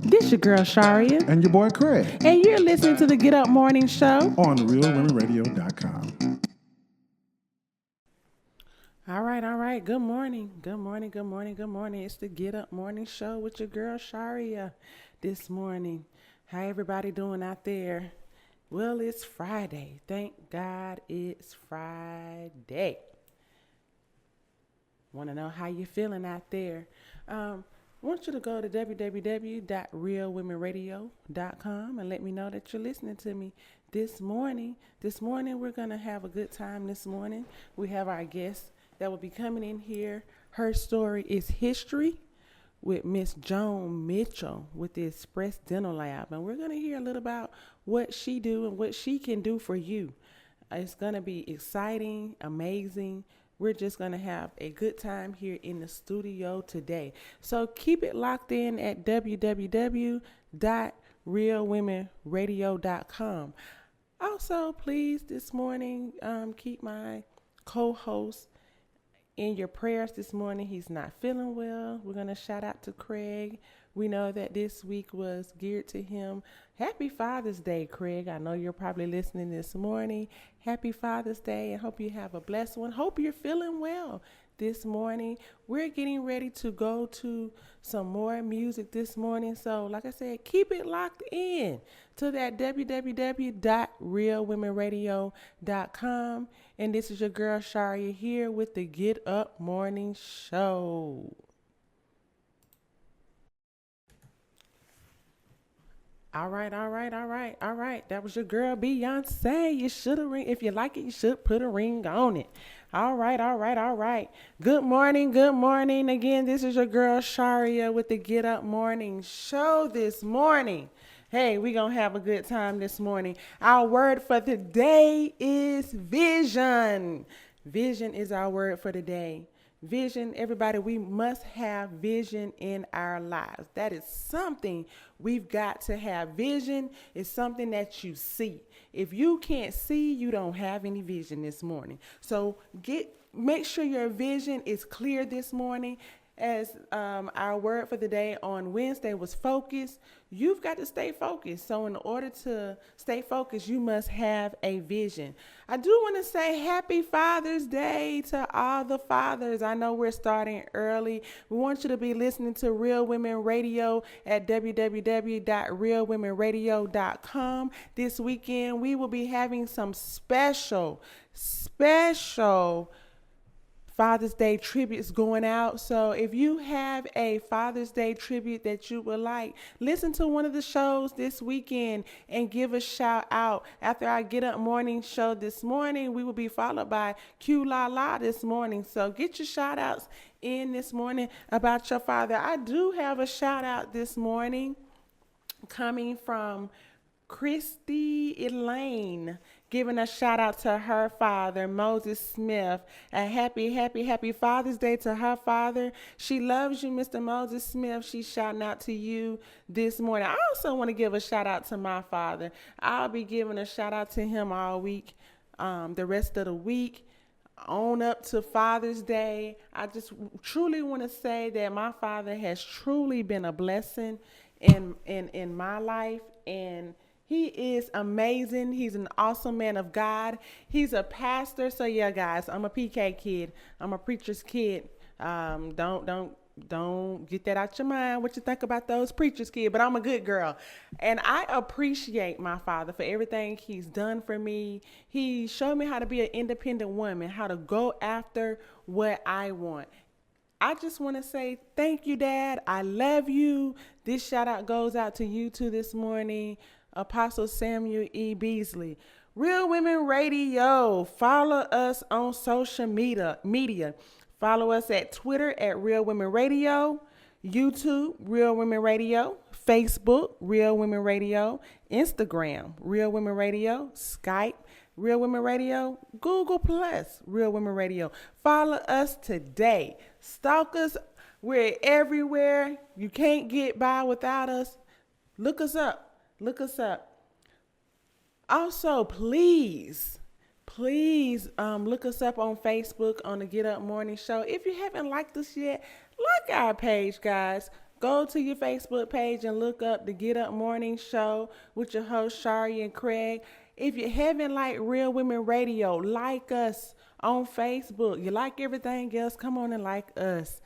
This your girl Sharia. And your boy Craig. And you're listening to the Get Up Morning Show on realwomenradio.com. All right. Good morning. It's the Get Up Morning Show with your girl Sharia this morning. How everybody doing out there? Well, it's Friday. Thank God it's Friday. Want to know how you're feeling out there? Want you to go to www.realwomenradio.com and let me know that you're listening to me this morning. This morning, we're going to have a good time this morning. We have our guest that will be coming in here. Her story is history with Miss Joan Mitchell with the Express Dental Lab. And we're going to hear a little about what she do and what she can do for you. It's going to be exciting, amazing. We're just going to have a good time here in the studio today. So keep it locked in at www.realwomenradio.com. Also, please, this morning, keep my co-host in your prayers this morning. He's not feeling well. We're going to shout out to Craig. We know that this week was geared to him. Happy Father's Day, Craig. I know you're probably listening this morning. Happy Father's Day, and hope you have a blessed one. Hope you're feeling well this morning. We're getting ready to go to some more music this morning. So, like I said, keep it locked in to that www.realwomenradio.com. And this is your girl, Sharia, here with the Get Up Morning Show. All right. That was your girl, Beyonce. You should have ring. If you like it, you should put a ring on it. All right. Good morning. Again, this is your girl, Sharia, with the Get Up Morning Show this morning. Hey, we're going to have a good time this morning. Our word for the day is vision. Vision is our word for the day. Vision, everybody, we must have vision in our lives. That is something we've got to have. Vision is something that you see. If you can't see, you don't have any vision this morning. So make sure your vision is clear this morning. As our word for the day on Wednesday was focus, you've got to stay focused. So in order to stay focused, you must have a vision. I do want to say happy Father's Day to all the fathers. I know we're starting early. We want you to be listening to Real Women Radio at www.realwomenradio.com. This weekend, we will be having some special Father's Day tributes going out. So if you have a Father's Day tribute that you would like, listen to one of the shows this weekend and give a shout out. After our Get Up Morning Show this morning, we will be followed by Q La La this morning. So get your shout outs in this morning about your father. I do have a shout out this morning coming from Christy Elaine, giving a shout out to her father, Moses Smith. A happy Father's Day to her father. She loves you, Mr. Moses Smith. She's shouting out to you this morning. I also want to give a shout out to my father. I'll be giving a shout out to him all week, the rest of the week, on up to Father's Day. I just truly want to say that my father has truly been a blessing in my life, and he is amazing. He's an awesome man of God. He's a pastor. So yeah, guys, I'm a PK kid. I'm a preacher's kid. Don't get that out your mind, what you think about those preachers, kid. But I'm a good girl. And I appreciate my father for everything he's done for me. He showed me how to be an independent woman, how to go after what I want. I just want to say thank you, Dad. I love you. This shout out goes out to you too this morning. Apostle Samuel E. Beasley. Real Women Radio. Follow us on social media. Follow us at Twitter at Real Women Radio, YouTube, Real Women Radio, Facebook, Real Women Radio, Instagram, Real Women Radio, Skype, Real Women Radio, Google Plus, Real Women Radio. Follow us today. Stalk us. We're everywhere. You can't get by without us. Look us up. Also, please look us up on Facebook on the Get Up Morning Show. If you haven't liked us yet, like our page, guys. go to your Facebook page and look up the Get Up Morning Show with your host, Shari and Craig. If you haven't liked Real Women Radio, like us on Facebook. You like everything else, come on and like us.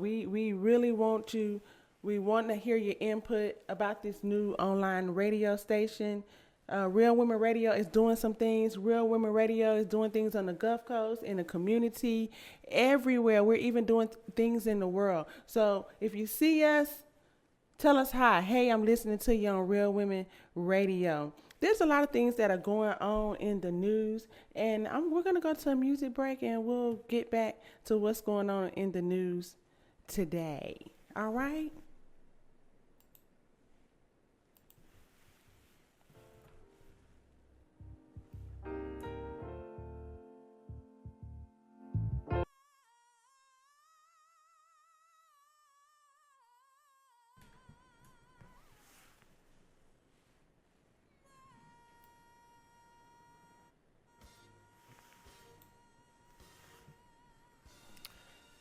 We really want to, we want to hear your input about this new online radio station. Real Women Radio is doing some things. Real Women Radio is doing things on the Gulf Coast, in the community, everywhere. We're even doing things in the world. So if you see us, tell us hi. Hey, I'm listening to you on Real Women Radio. There's a lot of things that are going on in the news, and we're going to go to a music break, and we'll get back to what's going on in the news today. All right?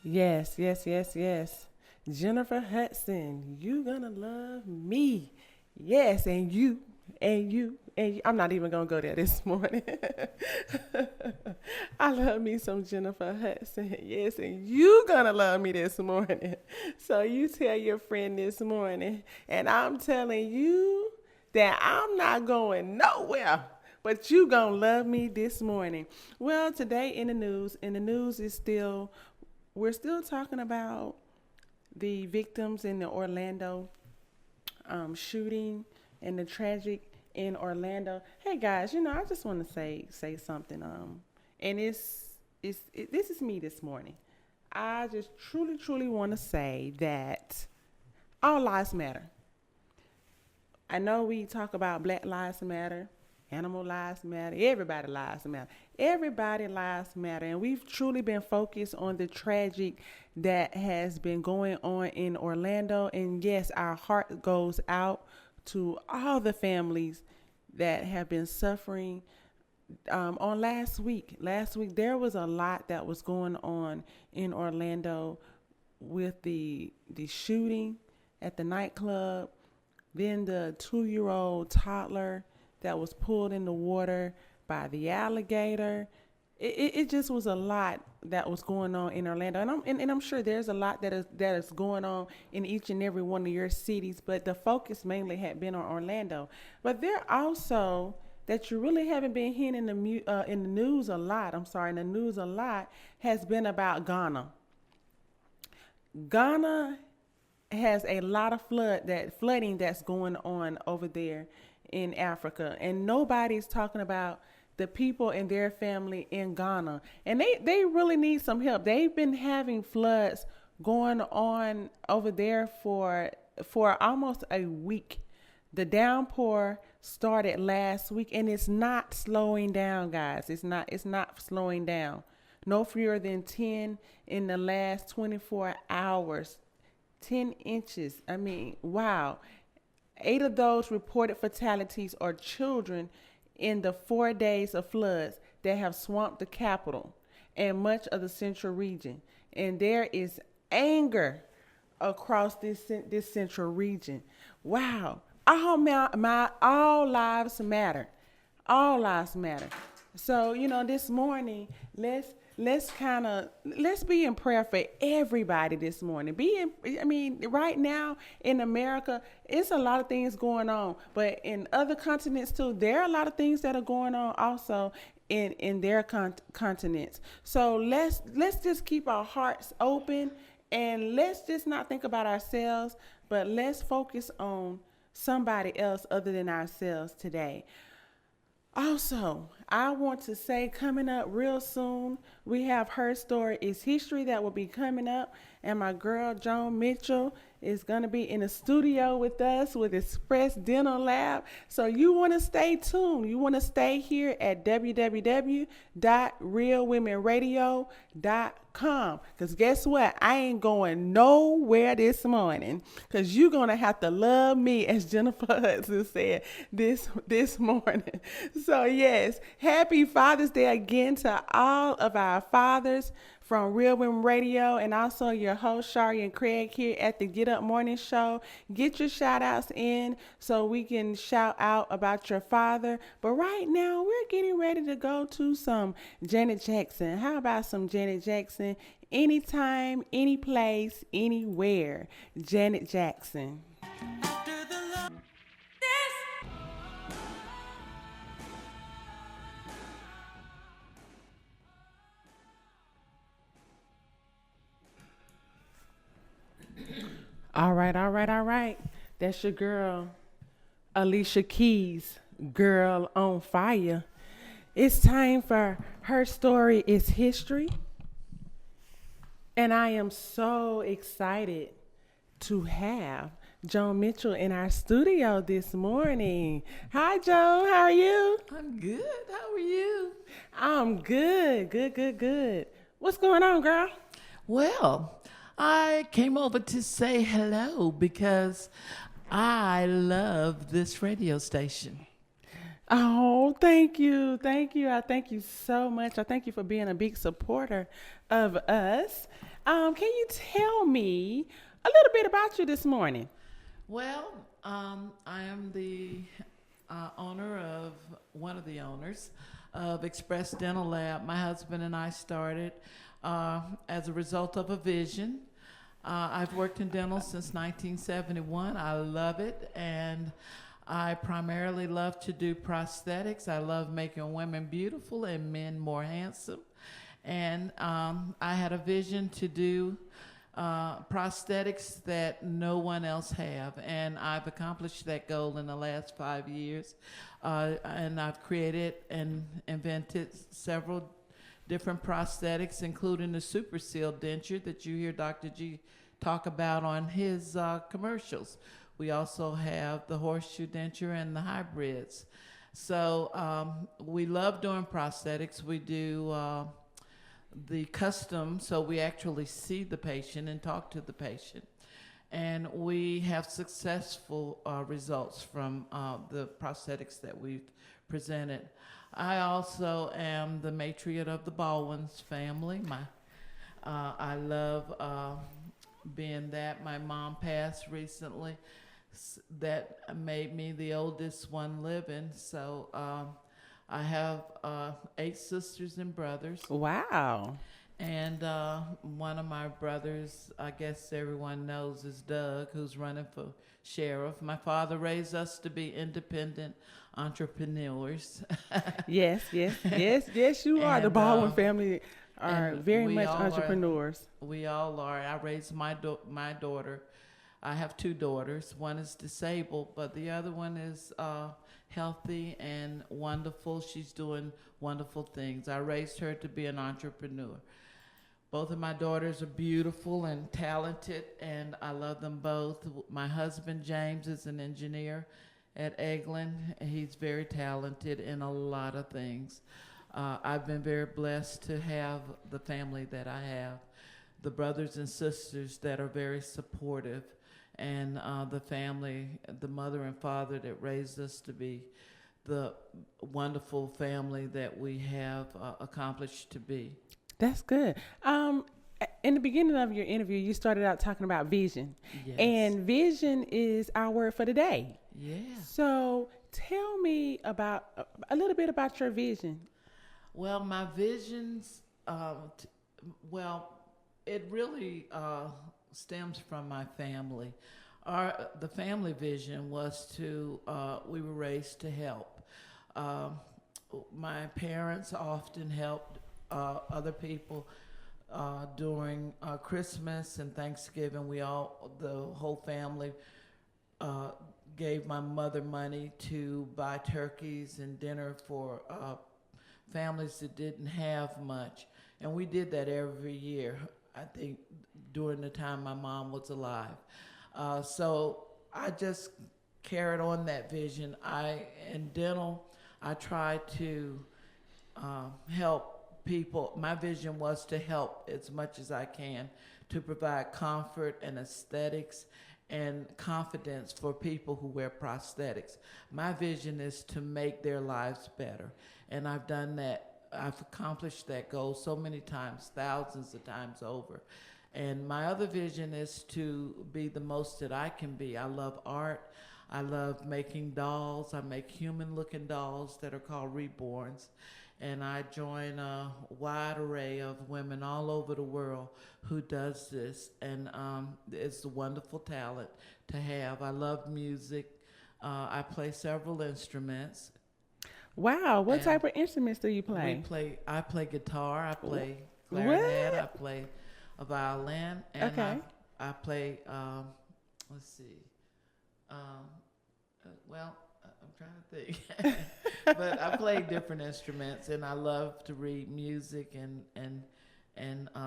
Yes, yes, yes, yes. Jennifer Hudson, you gonna love me. Yes, and you, and you, and you. I'm not even gonna go there this morning. I love me some Jennifer Hudson. Yes, and you gonna love me this morning. So you tell your friend this morning, and I'm telling you that I'm not going nowhere. But you gonna love me this morning. Well, today in the news is still, we're still talking about the victims in the Orlando shooting and the tragic in Orlando. Hey guys, I just want to say something. And this is me this morning. I just truly want to say that all lives matter. I know we talk about Black Lives Matter, animal lives matter, everybody lives matter. Everybody lives matter. And we've truly been focused on the tragic that has been going on in Orlando. And yes, our heart goes out to all the families that have been suffering. On last week, there was a lot that was going on in Orlando with the shooting at the nightclub, then the 2-year-old toddler that was pulled in the water by the alligator. It just was a lot that was going on in Orlando, and I'm sure there's a lot that is going on in each and every one of your cities. But the focus mainly had been on Orlando. But there also that you really haven't been hearing in the news a lot. Has been about Ghana. Ghana has a lot of flooding that's going on over there in Africa, and nobody's talking about the people and their family in Ghana, and they really need some help. They've been having floods going on over there for almost a week. The downpour started last week, and it's not slowing down, guys. It's not slowing down. No fewer than 10 in the last 24 hours. 10 inches. I mean, wow. 8 of those reported fatalities are children in the 4 days of floods that have swamped the capital and much of the central region. And there is anger across this central region. Wow. All lives matter. All lives matter. So, this morning, let's be in prayer for everybody this morning. Right now in America, it's a lot of things going on, but in other continents too, there are a lot of things that are going on also in their continents. So let's just keep our hearts open, and let's just not think about ourselves, but let's focus on somebody else other than ourselves today. Also, I want to say, coming up real soon, we have Her Story is History that will be coming up. And my girl, Joan Mitchell, is going to be in the studio with us with Express Dental Lab. So you want to stay tuned. You want to stay here at www.realwomenradio.com. Because guess what? I ain't going nowhere this morning, because you're going to have to love me, as Jennifer Hudson said this morning. So yes, happy Father's Day again to all of our fathers. from Real Women Radio, and also your host, Shari and Craig, here at the Get Up Morning Show. Get your shout outs in so we can shout out about your father. But right now, we're getting ready to go to some Janet Jackson. How about some Janet Jackson? Anytime, any place, anywhere. Janet Jackson. All right, all right, all right. That's your girl, Alicia Keys, Girl on Fire. It's time for Her Story is History. And I am so excited to have Joan Mitchell in our studio this morning. Hi, Joan. How are you? I'm good. How are you? I'm good. Good, good, good. What's going on, girl? Well, I came over to say hello because I love this radio station. Oh, thank you. Thank you. I thank you so much. I thank you for being a big supporter of us. Can you tell me a little bit about you this morning? Well, I am the owner of one of the owners of Express Dental Lab. My husband and I started as a result of a vision. I've worked in dental since 1971. I love it, and I primarily love to do prosthetics. I love making women beautiful and men more handsome. And I had a vision to do prosthetics that no one else have, and I've accomplished that goal in the last 5 years. And I've created and invented several different prosthetics, including the Super Seal denture that you hear Dr. G talk about on his commercials. We also have the horseshoe denture and the hybrids. So we love doing prosthetics. We do the custom, so we actually see the patient and talk to the patient. And we have successful results from the prosthetics that we've presented. I also am the matriarch of the Baldwin's family. I love being that. My mom passed recently. That made me the oldest one living. So I have 8 sisters and brothers. Wow. And one of my brothers, I guess everyone knows, is Doug, who's running for sheriff. My father raised us to be independent entrepreneurs. Yes, yes, yes, yes, you are. The Baldwin family are very much all entrepreneurs. We all are. I raised my daughter. I have 2 daughters. One is disabled, but the other one is healthy and wonderful. She's doing wonderful things. I raised her to be an entrepreneur. Both of my daughters are beautiful and talented, and I love them both. My husband, James, is an engineer at Eglin. He's very talented in a lot of things. I've been very blessed to have the family that I have, the brothers and sisters that are very supportive, and the family, the mother and father that raised us to be the wonderful family that we have accomplished to be. That's good. In the beginning of your interview, you started out talking about vision. Yes. And vision is our word for the day. Yeah. So tell me about a little bit about your vision. Well, my visions, it really stems from my family. The family vision was we were raised to help. My parents often helped other people during Christmas and Thanksgiving. The whole family gave my mother money to buy turkeys and dinner for families that didn't have much. And we did that every year, I think, during the time my mom was alive. So I just carried on that vision. In dental, I tried to help people. My vision was to help as much as I can to provide comfort and aesthetics and confidence for people who wear prosthetics. My vision is to make their lives better, and I've done that I've accomplished that goal so many times, thousands of times over. And my other vision is to be the most that I can be. I love art. I love making dolls. I make human-looking dolls that are called reborns. And I join a wide array of women all over the world who does this. And it's a wonderful talent to have. I love music. I play several instruments. Wow, what type of instruments do you play? I play guitar. I play clarinet. I play a violin. And Okay. I play, let's see. Well, I'm trying to think. But I play different instruments, and I love to read music and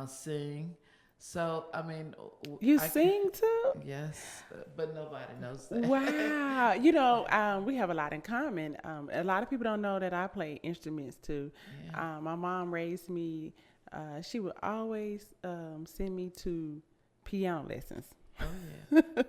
sing. So, I mean, You sing too? yes, but nobody knows that. Wow. We have a lot in common. A lot of people don't know that I play instruments too. Yeah. My mom raised me, she would always send me to piano lessons. Oh yeah.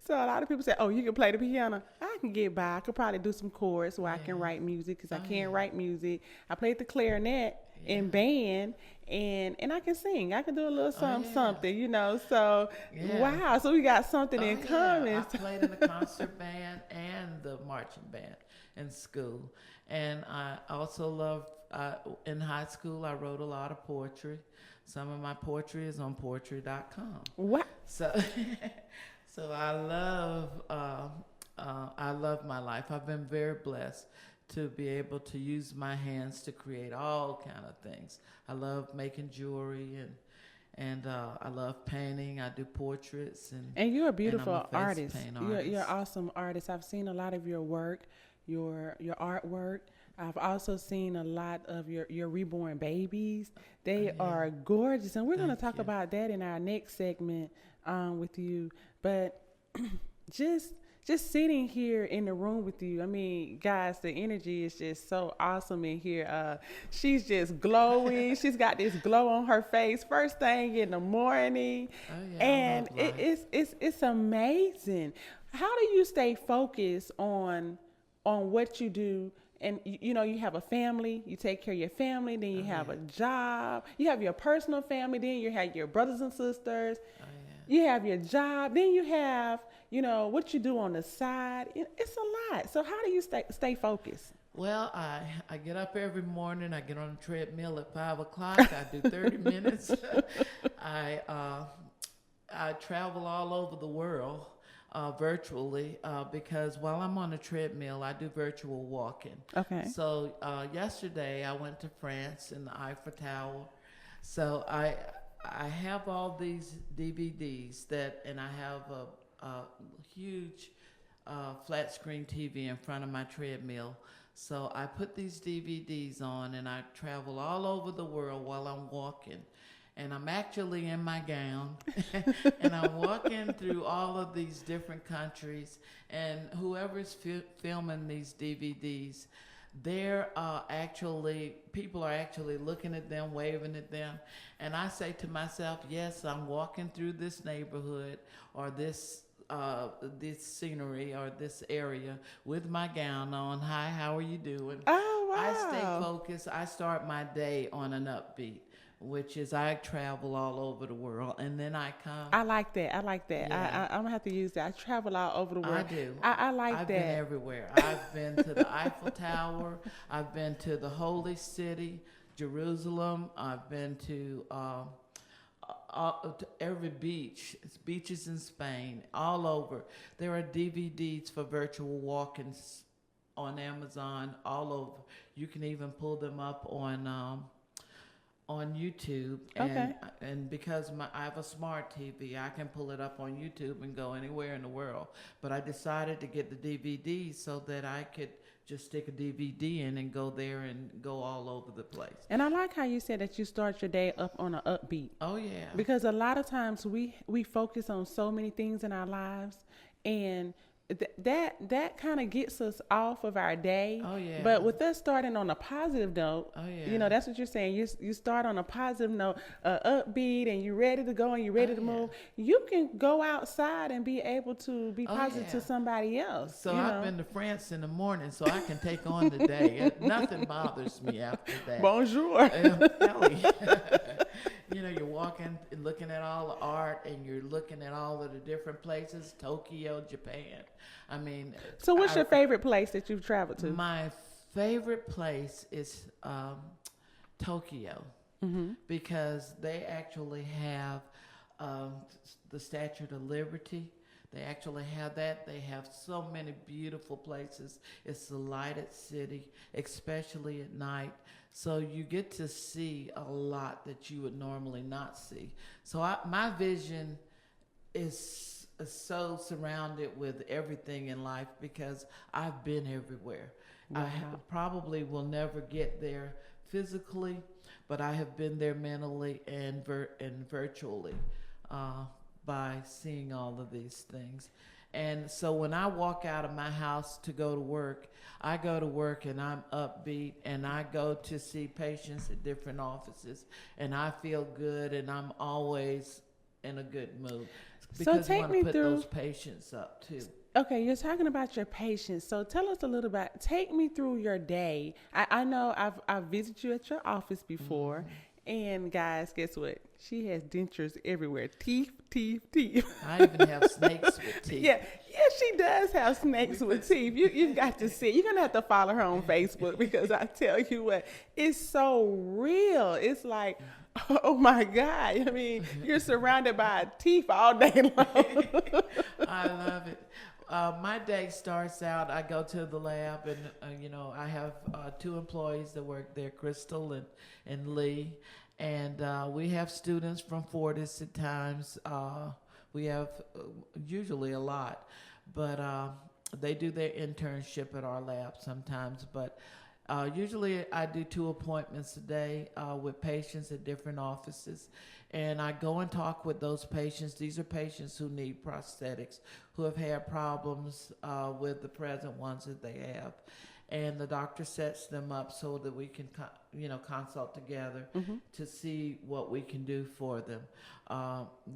So a lot of people say, "Oh, you can play the piano." I can get by. I could probably do some chords where I can write music because I can't write music. I played the clarinet in band, and I can sing. I can do a little something. So wow. So we got something in common. I played in the concert band and the marching band in school, and I also love. In high school, I wrote a lot of poetry. Some of my poetry is on poetry.com. What? So, so I love my life. I've been very blessed to be able to use my hands to create all kind of things. I love making jewelry and I love painting. I do portraits and you're a beautiful and I'm a face artist. paint You're artist. an awesome artist. I've seen a lot of your work, your artwork. I've also seen a lot of your reborn babies. They are gorgeous, and we're going to talk about that in our next segment with you. But just sitting here in the room with you, I mean, guys, the energy is just so awesome in here. She's just glowing. She's got this glow on her face first thing in the morning, and it's amazing. How do you stay focused on what you do? And you have a family, you take care of your family, then you have a job, you have your personal family, then you have your brothers and sisters, you have your job, then you have, what you do on the side. It's a lot. So how do you stay focused? Well, I get up every morning. I get on the treadmill at 5 o'clock. I do 30 minutes. I travel all over the world. Virtually, because while I'm on a treadmill, I do virtual walking. Okay. So yesterday I went to France in the Eiffel Tower. So I have all these DVDs and I have a huge flat screen TV in front of my treadmill. So I put these DVDs on and I travel all over the world while I'm walking. And I'm actually in my gown, and I'm walking through all of these different countries, and whoever's filming these DVDs, people are actually looking at them, waving at them, and I say to myself, yes, I'm walking through this neighborhood or this scenery or this area with my gown on. Hi, how are you doing? Oh, wow. I stay focused. I start my day on an upbeat, which is I travel all over the world, and then I come. I like that. Yeah. I'm going to have to use that. I travel all over the world. I do. I like I've that. I've been everywhere. I've been to the Eiffel Tower. I've been to the Holy City, Jerusalem. I've been to every beach. It's beaches in Spain, all over. There are DVDs for virtual walk-ins on Amazon, all over. You can even pull them up on YouTube, and because I have a smart TV, I can pull it up on YouTube and go anywhere in the world. But I decided to get the DVD so that I could just stick a DVD in and go there and go all over the place. And I like how you said that you start your day up on an upbeat. Oh yeah. Because a lot of times we focus on so many things in our lives, and that kind of gets us off of our day. Oh, yeah. But with us starting on a positive note, Oh, yeah. you know, that's what you're saying. You start on a positive note, upbeat, and you're ready to go and you're ready to move. You can go outside and be able to be positive to somebody else. So I've been to France in the morning, so I can take on the day. Nothing bothers me after that. Bonjour. Kelly. You know, you're walking, looking at all the art, and you're looking at all of the different places. Tokyo, Japan. I mean. So what's your favorite place that you've traveled to? My favorite place is Tokyo, because they actually have the Statue of Liberty. They actually have that. They have so many beautiful places. It's a lighted city, especially at night. So you get to see a lot that you would normally not see. So my vision is so surrounded with everything in life because I've been everywhere. Wow. I probably will never get there physically, but I have been there mentally and virtually by seeing all of these things. And so when I walk out of my house to go to work, I go to work and I'm upbeat, and I go to see patients at different offices, and I feel good, and I'm always in a good mood because so I want to put those patients up too. Okay, you're talking about your patients. So tell us a little about, take me through your day. I know I've visited you at your office before. And guys, guess what? She has dentures everywhere. Teeth. I even have snakes with teeth. Yeah, she does have snakes with teeth. You've got to see. You're going to have to follow her on Facebook because I tell you what, it's so real. It's like, oh my God. I mean, you're surrounded by teeth all day long. I love it. My day starts out, I go to the lab, and I have 2 employees that work there, Crystal and Lee, and we have students from Fortis at times. We have usually a lot, but they do their internship at our lab sometimes. But usually I do 2 appointments a day with patients at different offices. And I go and talk with those patients. These are patients who need prosthetics, who have had problems with the present ones that they have. And the doctor sets them up so that we can, consult together to see what we can do for them.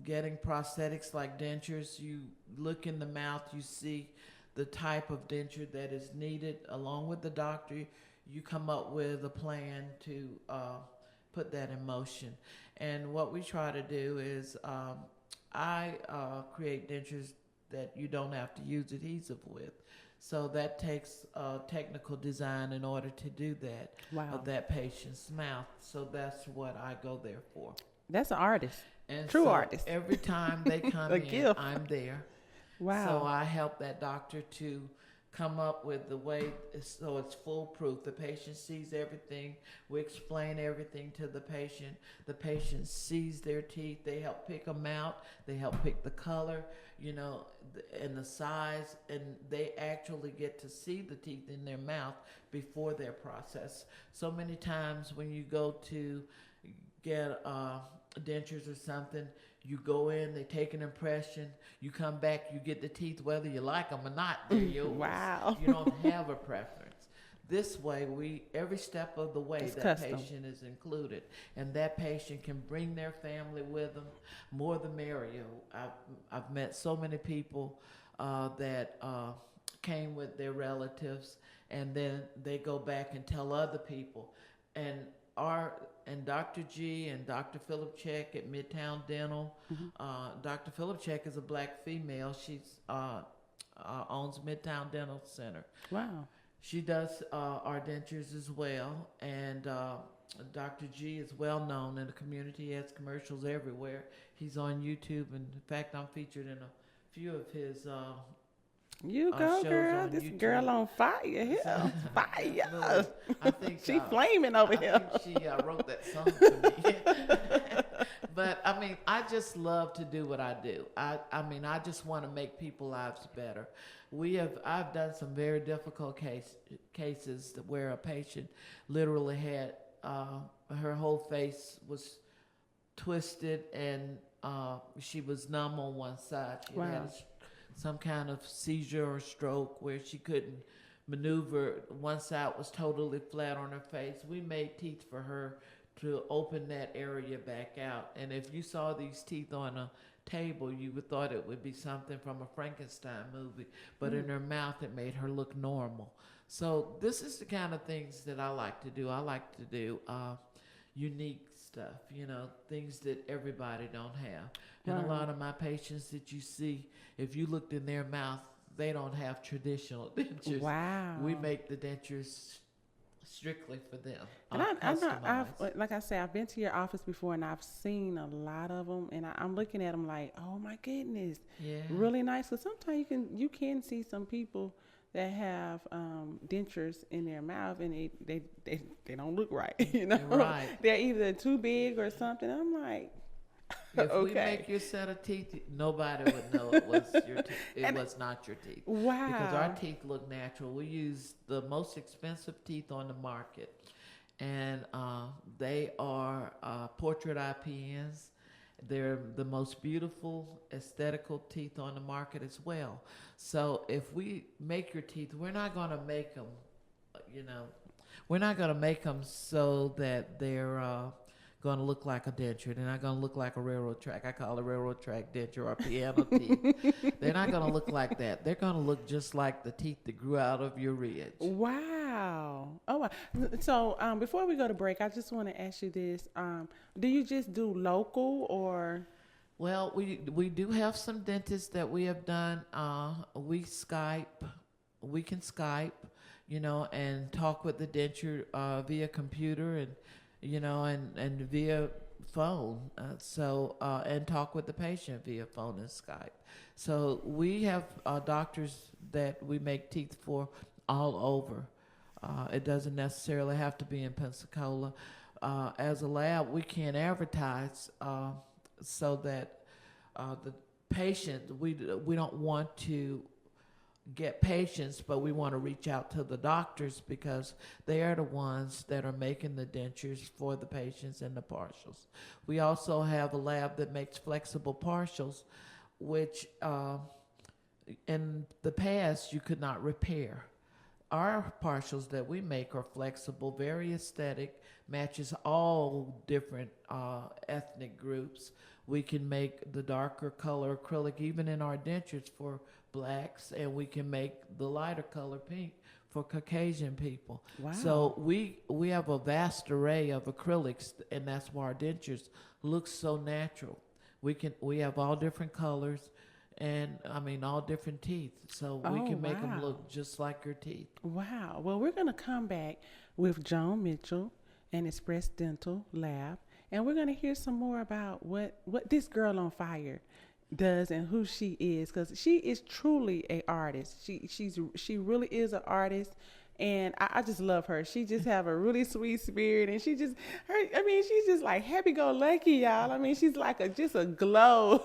Getting prosthetics like dentures, you look in the mouth, you see the type of denture that is needed. Along with the doctor, you come up with a plan to put that in motion. And what we try to do is I create dentures that you don't have to use adhesive with. So that takes technical design in order to do that of that patient's mouth. So that's what I go there for. That's an artist. And True so artist. Every time they come in, gift. I'm there. Wow. So I help that doctor to come up with the way so it's foolproof. The patient sees everything. We explain everything to the patient. The patient sees their teeth. They help pick them out. They help pick the color, and the size, and they actually get to see the teeth in their mouth before they're processed. So many times when you go to get dentures or something, you go in, they take an impression, you come back, you get the teeth, whether you like them or not, they're yours. Wow. You don't have a preference. This way, every step of the way, it's that custom. patient is included, and that patient can bring their family with them. More the merrier. I've met so many people that came with their relatives, and then they go back and tell other people. And Dr. G and Dr. Philip Check at Midtown Dental. Dr. Philip Check is a black female. She's owns Midtown Dental Center. Wow. She does our dentures as well. And Dr. G is well known in the community. He has commercials everywhere. He's on YouTube. And in fact, I'm featured in a few of his you go, girl. This YouTube. Girl on fire here. Fire. I think she flaming over here. I think she wrote that song to me. But I mean, I just love to do what I do. I just want to make people's lives better. I've done some very difficult cases where a patient literally had her whole face was twisted, and she was numb on one side. She had a some kind of seizure or stroke where she couldn't maneuver. One side was totally flat on her face. We made teeth for her to open that area back out. And if you saw these teeth on a table, you would thought it would be something from a Frankenstein movie, but in her mouth it made her look normal. So this is the kind of things that I like to do. I like to do unique stuff, things that everybody don't have. And a lot of my patients that you see, if you looked in their mouth, they don't have traditional dentures. Wow. We make the dentures strictly for them. And I know, like I said, I've been to your office before, and I've seen a lot of them, and I'm looking at them like, oh my goodness, really nice. Because sometimes you can see some people that have dentures in their mouth, and they don't look right. Right. They're either too big or something. I'm like, if okay. we make your set of teeth, nobody would know it was your teeth. It was not your teeth. Wow. Because our teeth look natural. We use the most expensive teeth on the market, and they are portrait IPNs. They're the most beautiful aesthetical teeth on the market as well. So if we make your teeth, we're not going to make them, we're not going to make them so that they're going to look like a denture. They're not going to look like a railroad track. I call it a railroad track denture or piano teeth. They're not going to look like that. They're going to look just like the teeth that grew out of your ridge. Wow. Oh, wow. So before we go to break, I just want to ask you this. Do you just do local or? Well, we do have some dentists that we have done. We can Skype, and talk with the denture via computer and via phone. And talk with the patient via phone and Skype. So we have doctors that we make teeth for all over. It doesn't necessarily have to be in Pensacola. As a lab, we can't advertise so that the patient, we don't want to get patients, but we want to reach out to the doctors because they are the ones that are making the dentures for the patients and the partials. We also have a lab that makes flexible partials, which in the past you could not repair. Our partials that we make are flexible, very aesthetic, matches all different ethnic groups. We can make the darker color acrylic even in our dentures for blacks, and we can make the lighter color pink for Caucasian people. Wow. So we have a vast array of acrylics, and that's why our dentures look so natural. We have all different colors, and all different teeth, so we can make them look just like your teeth. Wow. Well, we're going to come back with Joan Mitchell and Express Dental Lab, and we're going to hear some more about what this girl on fire does and who she is, because she is truly an artist. She really is an artist, and I just love her. She just have a really sweet spirit, and she's just like happy-go-lucky, y'all. She's like just a glow.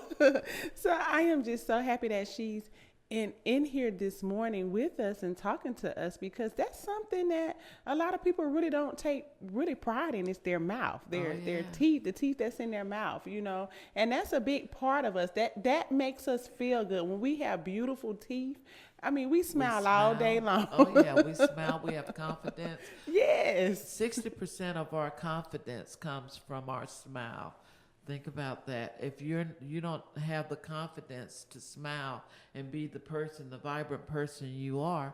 So I am just so happy that she's in here this morning with us and talking to us, because that's something that a lot of people really don't take really pride in. It's their mouth, their teeth, the teeth that's in their mouth, and that's a big part of us. That makes us feel good when we have beautiful teeth. We smile all day long. Oh yeah, we smile. We have confidence. Yes. 60% of our confidence comes from our smile. Think about that. If you don't have the confidence to smile and be the vibrant person you are,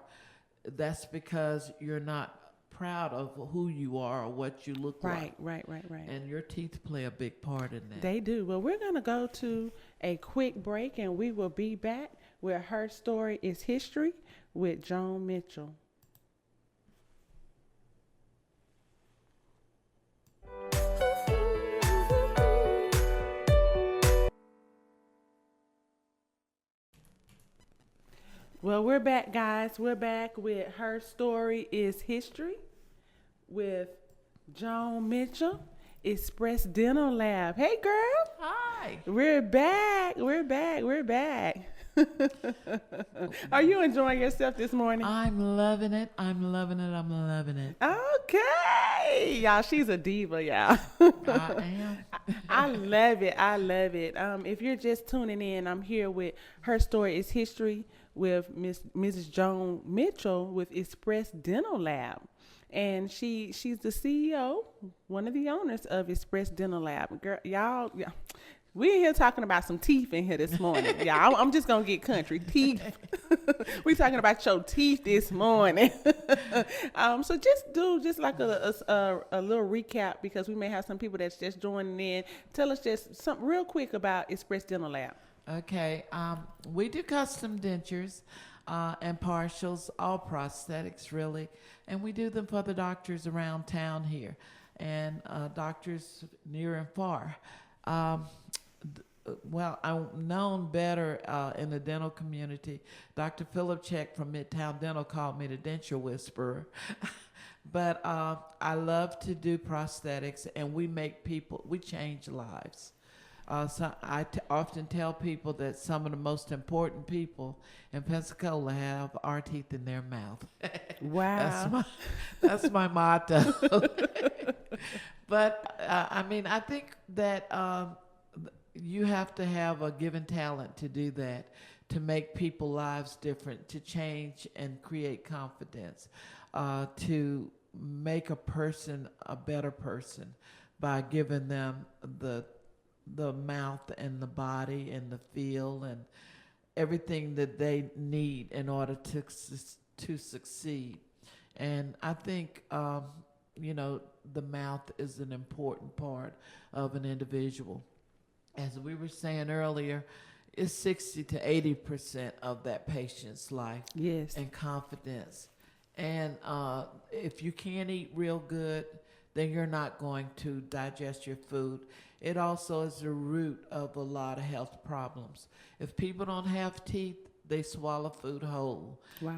that's because you're not proud of who you are or what you look like. Right. And your teeth play a big part in that. They do. Well, we're going to go to a quick break, and we will be back where Her Story is History with Joan Mitchell. Well, we're back, guys. We're back with Her Story is History with Joan Mitchell, Express Dental Lab. Hey, girl. Hi. We're back. Are you enjoying yourself this morning? I'm loving it. Okay. Y'all, she's a diva, y'all. I am. I love it. I love it. If you're just tuning in, I'm here with Her Story is History with Mrs. Joan Mitchell with Express Dental Lab. And she's the CEO, one of the owners of Express Dental Lab. Girl, y'all, yeah, we in here talking about some teeth in here this morning. Yeah, I'm just gonna get country teeth. We talking about your teeth this morning. So just like a little recap because we may have some people that's just joining in. Tell us just something real quick about Express Dental Lab. Okay, we do custom dentures and partials, all prosthetics really, and we do them for the doctors around town here and doctors near and far. Well, I'm known better in the dental community. Dr. Philip Check from Midtown Dental called me the denture whisperer. But I love to do prosthetics, and we change lives. So I often tell people that some of the most important people in Pensacola have our teeth in their mouth. Wow. That's my motto. But I mean, I think that you have to have a given talent to do that, to make people's lives different, to change and create confidence, to make a person a better person by giving them the mouth and the body and the feel and everything that they need in order to succeed. And I think, the mouth is an important part of an individual. As we were saying earlier, it's 60 to 80% of that patient's life. Yes. And confidence. And if you can't eat real good, then you're not going to digest your food. It also is the root of a lot of health problems. If people don't have teeth, they swallow food whole. Wow.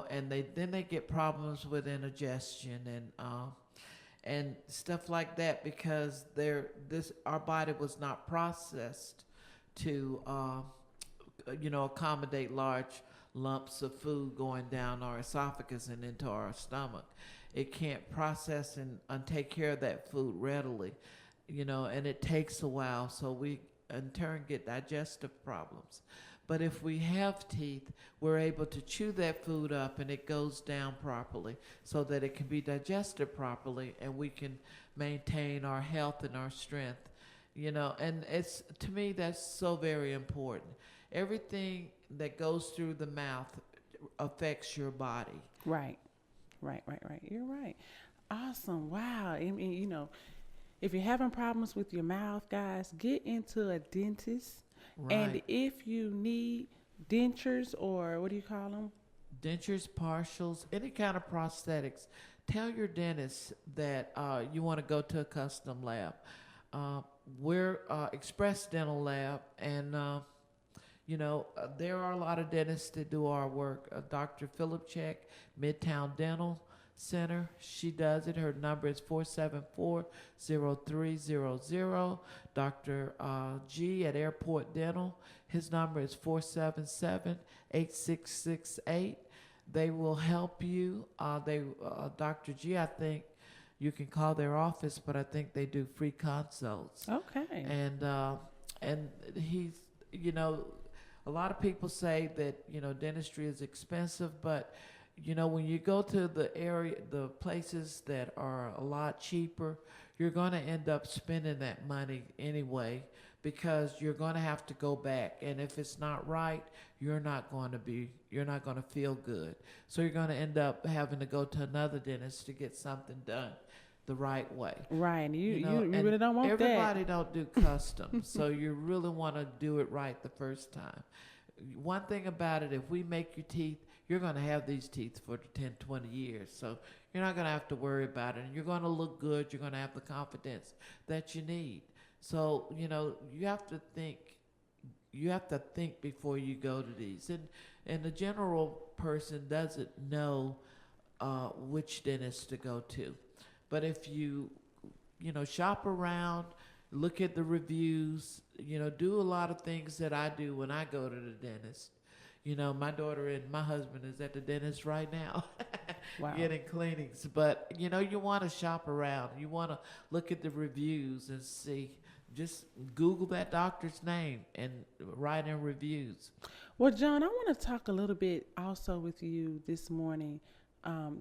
And they get problems with indigestion and stuff like that because our body was not processed to accommodate large lumps of food going down our esophagus and into our stomach. It can't process and take care of that food readily, and it takes a while. So we in turn get digestive problems. But if we have teeth, we're able to chew that food up and it goes down properly so that it can be digested properly and we can maintain our health and our strength. And to me, that's so very important. Everything that goes through the mouth affects your body. Right. You're right. Awesome. Wow. I mean, if you're having problems with your mouth, guys, get into a dentist. Right. And if you need dentures or what do you call them? Dentures, partials, any kind of prosthetics, tell your dentist that you want to go to a custom lab. We're Express Dental Lab, and there are a lot of dentists that do our work. Dr. Philip Check, Midtown Dental Center, she does it. Her number is 474-0300. Dr. G at Airport Dental, his number is 477-8668. They will help you. Dr. G, I think you can call their office, but I think they do free consults. Okay. And he's, a lot of people say that, dentistry is expensive, but when you go to the places that are a lot cheaper, you're going to end up spending that money anyway because you're going to have to go back. And if it's not right, you're not going to feel good. So you're going to end up having to go to another dentist to get something done the right way. Right. And you really don't want that. Everybody don't do custom. So you really want to do it right the first time. One thing about it, if we make your teeth, you're going to have these teeth for 10, 20 years. So you're not going to have to worry about it. And you're going to look good. You're going to have the confidence that you need. So, you have to think before you go to these. And the general person doesn't know which dentist to go to. But if you shop around, look at the reviews, do a lot of things that I do when I go to the dentist. My daughter and my husband is at the dentist right now Wow. getting cleanings. But, you want to shop around. You want to look at the reviews and see just Google that doctor's name and write in reviews. Well, John, I want to talk a little bit also with you this morning,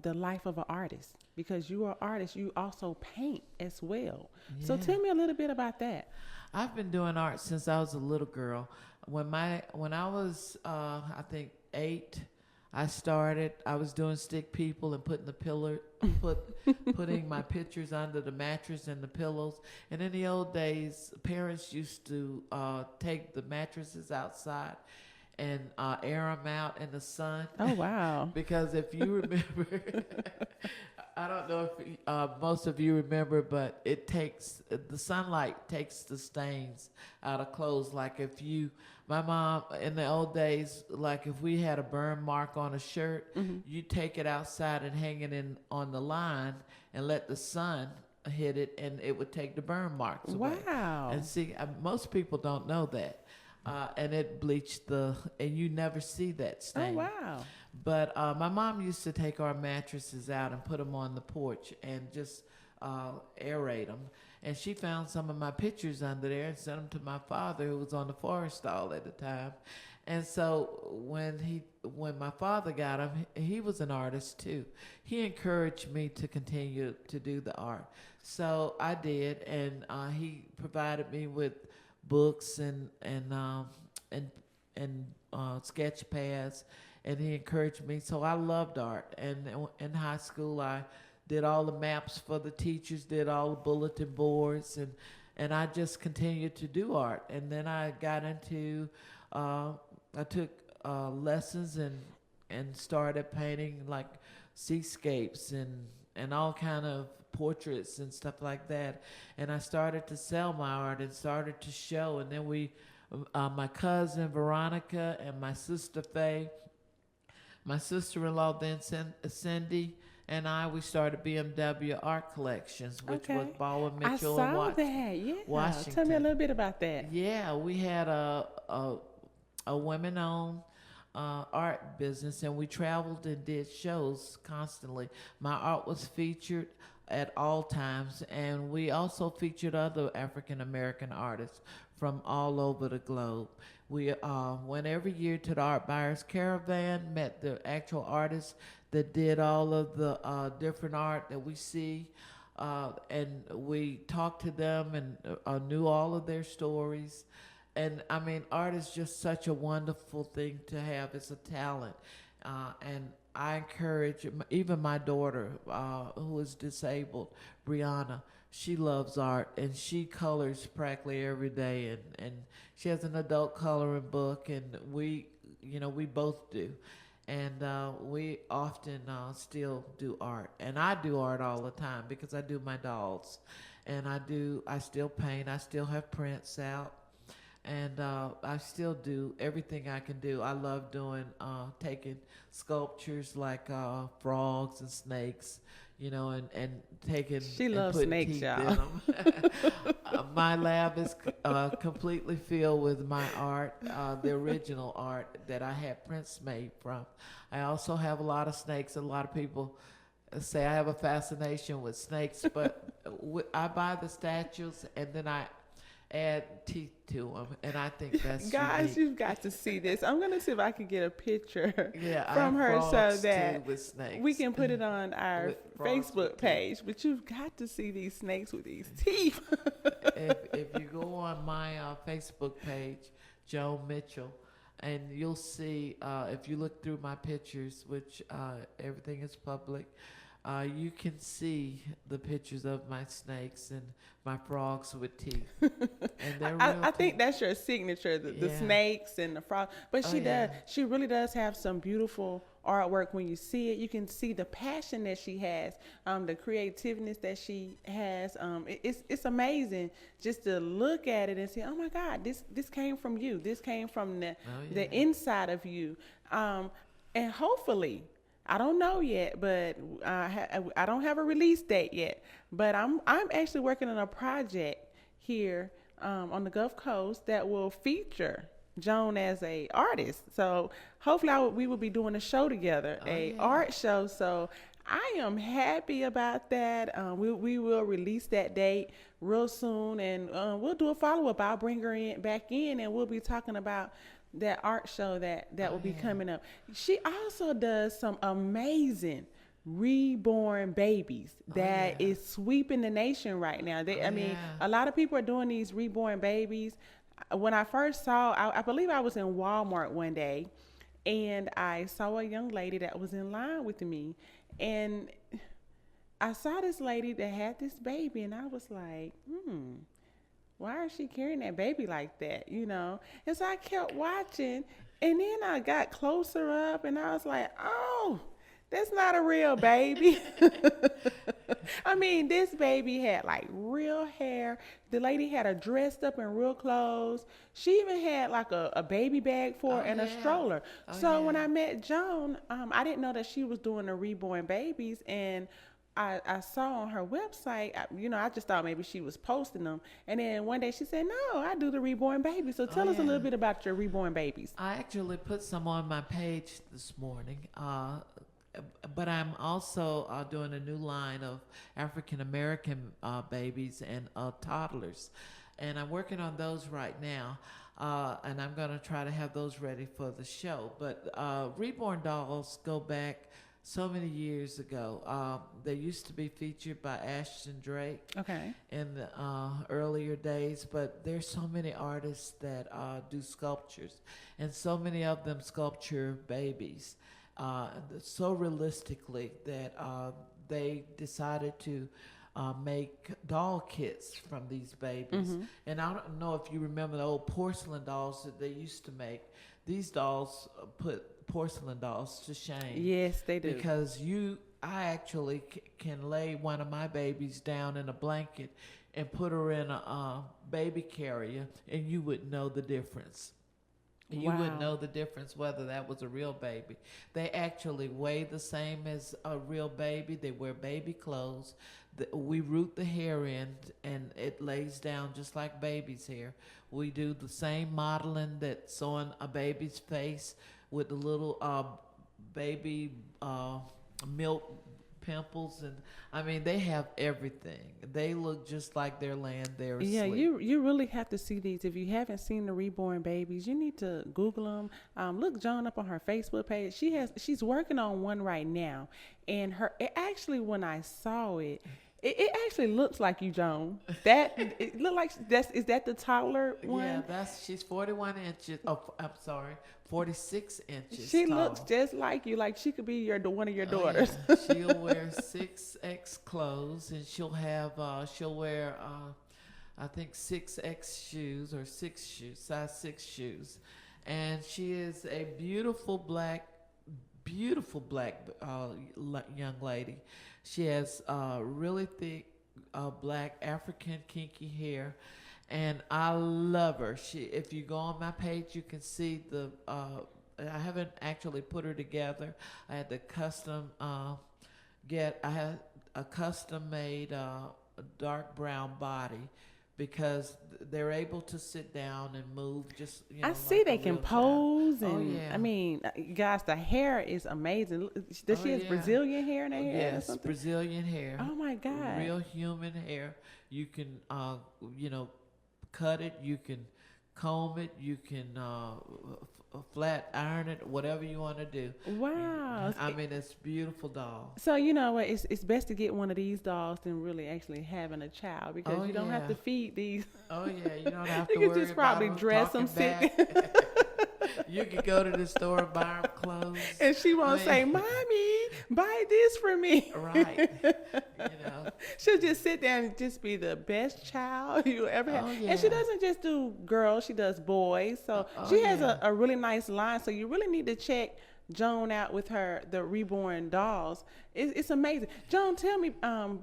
the life of an artist, because you are an artist. You also paint as well. Yeah. So tell me a little bit about that. I've been doing art since I was a little girl. When I was I think 8, I was doing stick people and putting my pictures under the mattress and the pillows. And in the old days, parents used to take the mattresses outside and air them out in the sun. Oh, wow. Because if you remember, I don't know if most of you remember, but the sunlight takes the stains out of clothes. Like my mom in the old days, like if we had a burn mark on a shirt, you take it outside and hang it on the line and let the sun hit it, and it would take the burn marks away. Wow. And see, most people don't know that. And it bleached and you never see that stain. Oh, wow. But my mom used to take our mattresses out and put them on the porch and just aerate them. And she found some of my pictures under there and sent them to my father, who was on the forest stall at the time. And so when my father got them, he was an artist too. He encouraged me to continue to do the art. So I did, and he provided me with books and sketch pads, and he encouraged me. So I loved art. And in high school, I did all the maps for the teachers, did all the bulletin boards, and I just continued to do art. And then I got into, I took lessons and started painting like seascapes and all kind of portraits and stuff like that. And I started to sell my art and started to show. And then my cousin Veronica and my sister Faye, my sister-in-law then Cindy, and we started BMW Art Collections, which was Baldwin Mitchell I and saw that. Yeah. Washington. Tell me a little bit about that. Yeah, we had a women-owned art business, and we traveled and did shows constantly. My art was featured at all times, and we also featured other African American artists from all over the globe. We went every year to the Art Buyers Caravan, met the actual artists that did all of the different art that we see, and we talked to them and knew all of their stories. And I mean, art is just such a wonderful thing to have. It's a talent. And I encourage even my daughter, who is disabled, Brianna. She loves art, and she colors practically every day. And she has an adult coloring book, and we both do. And we often still do art. And I do art all the time because I do my dolls. And I still paint. I still have prints out. And I still do everything I can do. I love doing, taking sculptures like frogs and snakes, and taking. She loves snakes, y'all. My lab is completely filled with my art, the original art that I had prints made from. I also have a lot of snakes. A lot of people say I have a fascination with snakes, but I buy the statues and then I add teeth to them, and I think that's guys, unique. You've got to see this. I'm gonna see if I can get a picture from her so that with snakes. We can put it on our Facebook page. But you've got to see these snakes with these teeth. if you go on my Facebook page, Joan Mitchell, and you'll see if you look through my pictures, which everything is public. You can see the pictures of my snakes and my frogs with teeth. And they're I think that's your signature, the snakes and the frog. But she really does have some beautiful artwork. When you see it, you can see the passion that she has, the creativeness that she has. It's amazing just to look at it and say, oh my God, this came from you. This came from the inside of you. And hopefully, I don't know yet, but I don't have a release date yet. But I'm actually working on a project here on the Gulf Coast that will feature Joan as a artist. So hopefully we will be doing a show together, art show. So I am happy about that. We will release that date real soon, and we'll do a follow up. I'll bring her in back in, and we'll be talking about that art show that Oh will be yeah. coming up. She also does some amazing reborn babies Oh that yeah. is sweeping the nation right now. Oh I mean, yeah. a lot of people are doing these reborn babies. When I first saw, I believe I was in Walmart one day, and I saw a young lady that was in line with me, and I saw this lady that had this baby, and I was like, why is she carrying that baby like that? And so I kept watching, and then I got closer up, and I was like, oh, that's not a real baby. I mean, this baby had like real hair. The lady had her dressed up in real clothes. She even had like a baby bag for her Oh and a yeah. stroller. Oh So when yeah. I met Joan, I didn't know that she was doing the reborn babies, and I saw on her website, I just thought maybe she was posting them. And then one day she said, no, I do the reborn babies. So Oh tell us a yeah. little bit about your reborn babies. I actually put some on my page this morning, but I'm also doing a new line of African American babies and toddlers, and I'm working on those right now. And I'm going to try to have those ready for the show. But reborn dolls go back so many years ago. They used to be featured by Ashton Drake Okay. in the earlier days, but there's so many artists that do sculptures, and so many of them sculpture babies so realistically that they decided to make doll kits from these babies. And I don't know if you remember the old porcelain dolls that they used to make. These dolls put porcelain dolls to shame. Yes, they do. Because I actually can lay one of my babies down in a blanket and put her in a baby carrier, and you would know the difference. You wouldn't Wow. know the difference whether that was a real baby. They actually weigh the same as a real baby. They wear baby clothes. We root the hair in, and it lays down just like baby's hair. We do the same modeling that's on a baby's face with the little baby milk pimples, and I mean they have everything. They look just like they're laying there Yeah, asleep. you really have to see these. If you haven't seen the reborn babies, you need to Google them. Look Joan up on her Facebook page. She's working on one right now, and it actually, when I saw it, it actually looks like you, Joan. That it looked like is that the toddler one? Yeah, she's 41 inches. Oh, I'm sorry, 46 inches She tall. looks just like you. Like she could be one of your Oh, daughters. yeah. She'll wear 6X clothes, and she'll wear I think 6X shoes or size 6 shoes, and she is a beautiful black young lady. She has really thick black African kinky hair, and I love her. If you go on my page, you can see I haven't actually put her together. I had I had a custom made dark brown body because they're able to sit down and move just I see like they a can real child. pose, Oh and yeah. I mean, guys, the hair is amazing. Does Oh, she have yeah. Brazilian hair in her hair or Yes, something? Brazilian hair. Oh my God! Real human hair. You can, cut it. You can comb it. You can flat iron it. Whatever you want to do. Wow. I mean, it's a beautiful doll. So you know what? It's best to get one of these dolls than really actually having a child, because Oh, you don't have yeah. to feed these. Oh yeah, you don't have You to can worry just probably about dress them, talking sit back. You could go to the store and buy them clothes. and she won't I say, mean- "Mommy, buy this for me." Right. She'll just sit there and just be the best child you ever had. Oh, And she yeah. doesn't just do girls, she does boys. So Oh, she has yeah. a really nice line. So you really need to check Joan out with the reborn dolls. It's amazing. Joan, tell me,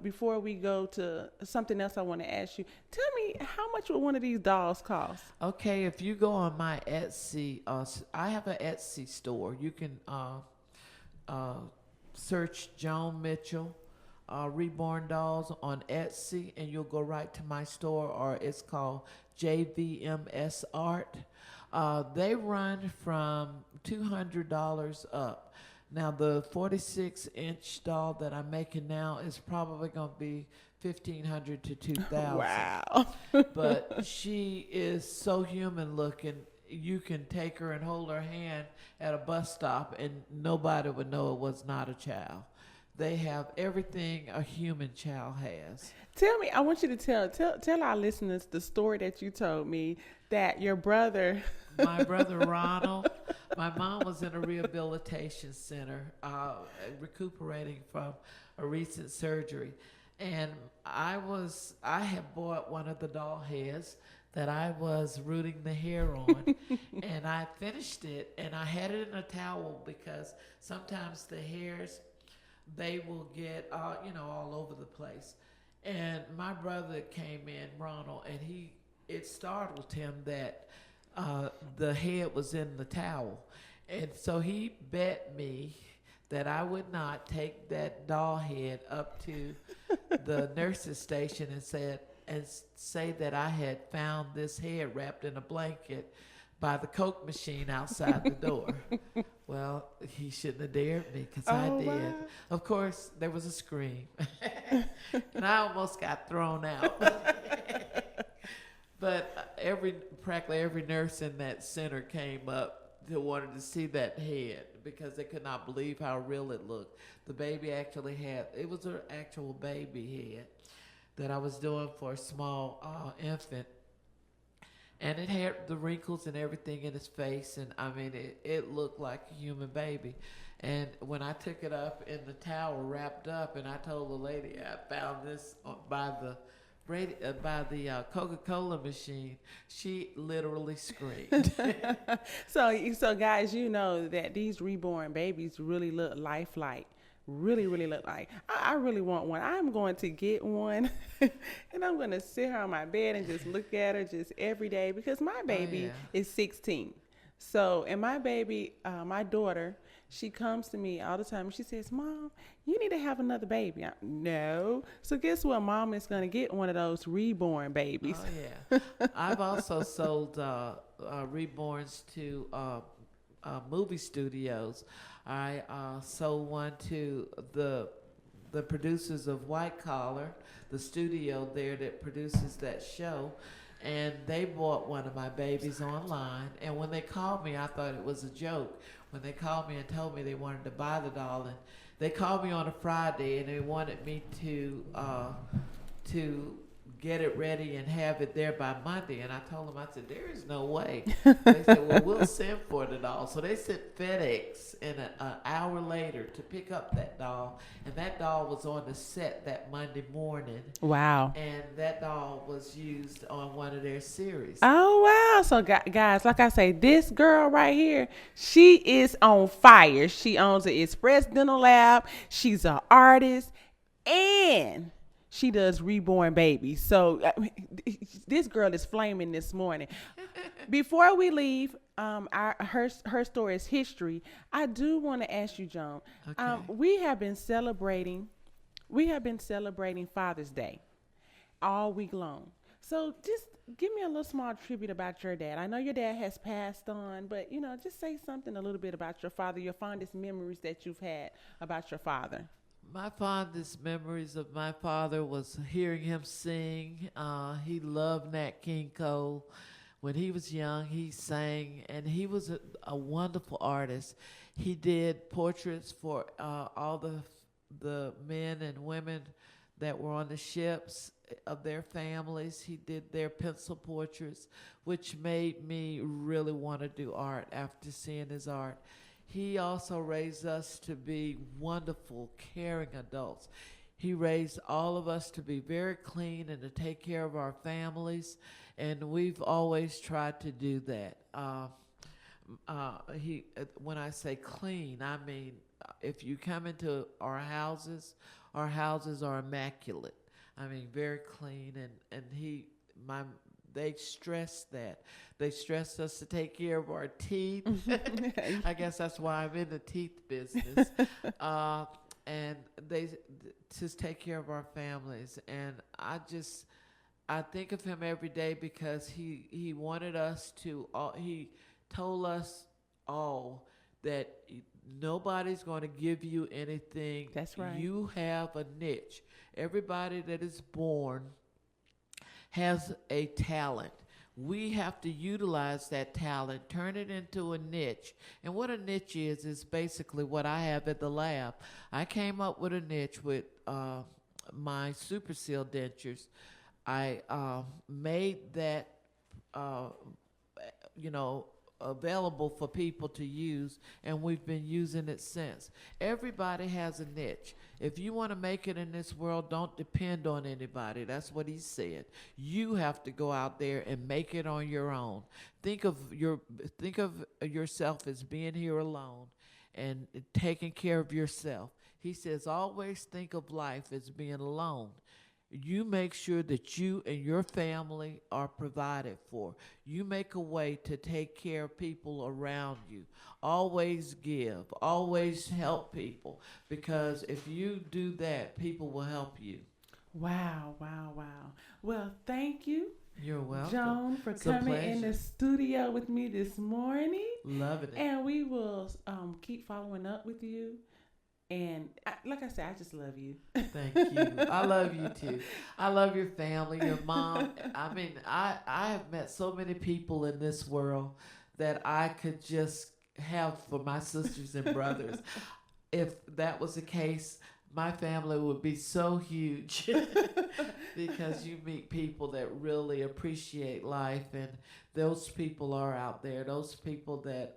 before we go to something else I want to ask you, tell me, how much would one of these dolls cost? Okay, if you go on my Etsy, I have an Etsy store. You can search Joan Mitchell Reborn Dolls on Etsy, and you'll go right to my store, or it's called JVMS Art. They run from $200 up. Now the 46-inch doll that I'm making now is probably going to be 1,500 to 2,000. Wow. But she is so human looking. You can take her and hold her hand at a bus stop, and nobody would know it was not a child. They have everything a human child has. Tell me, I want you to tell our listeners the story that you told me that your brother. My brother Ronald, my mom was in a rehabilitation center recuperating from a recent surgery. And I had bought one of the doll heads that I was rooting the hair on. And I finished it, and I had it in a towel because sometimes the hairs, they will get, all over the place. And my brother came in, Ronald, and it startled him that the head was in the towel. And so he bet me that I would not take that doll head up to the nurse's station and say that I had found this head wrapped in a blanket by the Coke machine outside the door. Well, he shouldn't have dared me because I did. Wow. Of course, there was a scream. And I almost got thrown out. But practically every nurse in that center came up to wanted to see that head because they could not believe how real it looked. The baby it was an actual baby head that I was doing for a small infant. And it had the wrinkles and everything in his face, and I mean, it looked like a human baby. And when I took it up in the towel wrapped up, and I told the lady I found this by the Coca-Cola machine, she literally screamed. So guys, you know that these reborn babies really look lifelike. Really, really look like. I really want one. I'm going to get one, and I'm going to sit her on my bed and just look at her just every day because my baby is 16. So, and my baby, my daughter, she comes to me all the time and she says, "Mom, you need to have another baby." No. So guess what? Mom is going to get one of those reborn babies. Oh, yeah. I've also sold reborns to movie studios. I sold one to the producers of White Collar, the studio there that produces that show, and they bought one of my babies online. And when they called me, I thought it was a joke. When they called me and told me they wanted to buy the doll, and they called me on a Friday and they wanted me to get it ready and have it there by Monday. And I told them, I said, there is no way. They said, well, we'll send for the doll. So they sent FedEx an hour later to pick up that doll. And that doll was on the set that Monday morning. Wow. And that doll was used on one of their series. Oh, wow. So, guys, like I say, this girl right here, she is on fire. She owns an Express Dental Lab. She's an artist. And she does reborn babies. So this girl is flaming this morning. Before we leave, her story is history. I do want to ask you, Joan. Okay. We have been celebrating Father's Day all week long. So just give me a little small tribute about your dad. I know your dad has passed on, but just say something a little bit about your father, your fondest memories that you've had about your father. My fondest memories of my father was hearing him sing. He loved Nat King Cole. When he was young, he sang, and he was a wonderful artist. He did portraits for all the men and women that were on the ships of their families. He did their pencil portraits, which made me really want to do art after seeing his art. He also raised us to be wonderful, caring adults. He raised all of us to be very clean and to take care of our families, and we've always tried to do that. When I say clean, I mean if you come into our houses are immaculate. I mean very clean, and they stressed that. They stressed us to take care of our teeth. I guess that's why I'm in the teeth business. And they just take care of our families. And I think of him every day because he wanted us to, he told us all that Nobody's going to give you anything. That's right. You have a niche. Everybody that is born has a talent. We have to utilize that talent, turn it into a niche. And what a niche is basically what I have at the lab. I came up with a niche with my Super Seal dentures. I made that, available for people to use, and we've been using it since. Everybody has a niche. If you want to make it in this world, don't depend on anybody. That's what he said. You have to go out there and make it on your own. Think of yourself as being here alone and taking care of yourself. He says, always think of life as being alone. You make sure that you and your family are provided for. You make a way to take care of people around you. Always give. Always help people. Because if you do that, people will help you. Wow, wow, wow. Well, thank you, You're welcome. Joan, for It's a coming in pleasure. the studio with me this morning. Loving it. And we will keep following up with you. And like I said, I just love you. Thank you. I love you too. I love your family, your mom. I mean, I have met so many people in this world that I could just have for my sisters and brothers. If that was the case, my family would be so huge because you meet people that really appreciate life, and those people are out there. Those people that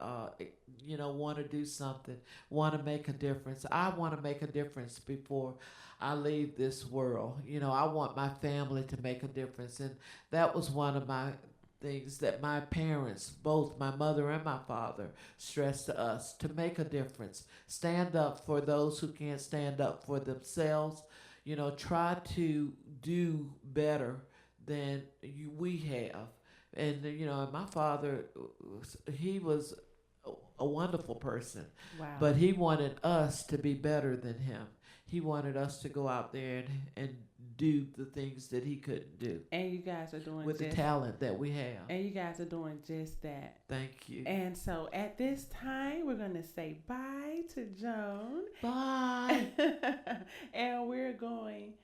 want to do something, want to make a difference. I want to make a difference before I leave this world. I want my family to make a difference, and that was one of my things that my parents, both my mother and my father, stressed to us, to make a difference. Stand up for those who can't stand up for themselves. Try to do better than we have. And, my father, he was a wonderful person. Wow. But he wanted us to be better than him. He wanted us to go out there and do the things that he couldn't do. And you guys are doing with the talent that we have. And you guys are doing just that. Thank you. And so at this time, we're going to say bye to Joan. Bye. And we're going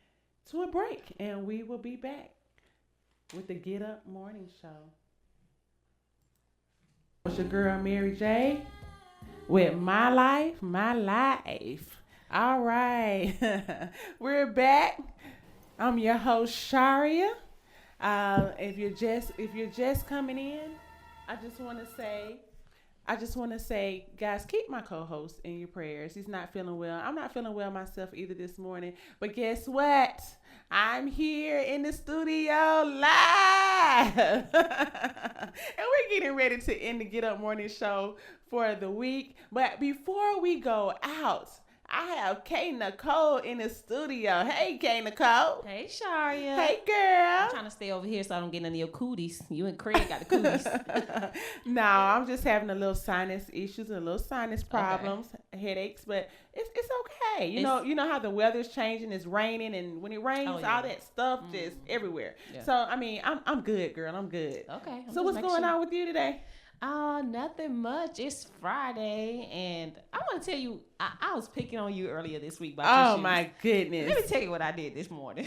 to a break. And we will be back with the Get Up Morning Show. It's your girl, Mary J. with My Life, My Life. All right. We're back. I'm your host, Sharia. If you're just coming in, I just want to say, guys, keep my co-host in your prayers. He's not feeling well. I'm not feeling well myself either this morning. But guess what? I'm here in the studio live. And we're getting ready to end the Get Up Morning Show for the week. But before we go out, I have K. Nicole in the studio. Hey, K. Nicole. Hey, Sharia. Hey, girl. I'm trying to stay over here so I don't get none of your cooties. You and Craig got the cooties. No, I'm just having a little sinus issues and a little sinus problems, headaches, but it's okay. You know how the weather's changing. It's raining, and when it rains, all that stuff just everywhere. Yeah. So I mean, I'm good, girl. I'm good. Okay. So what's going on with you today? Nothing much. It's Friday, and I want to tell you, I was picking on you earlier this week about your shoes. My goodness. Let me tell you what I did this morning.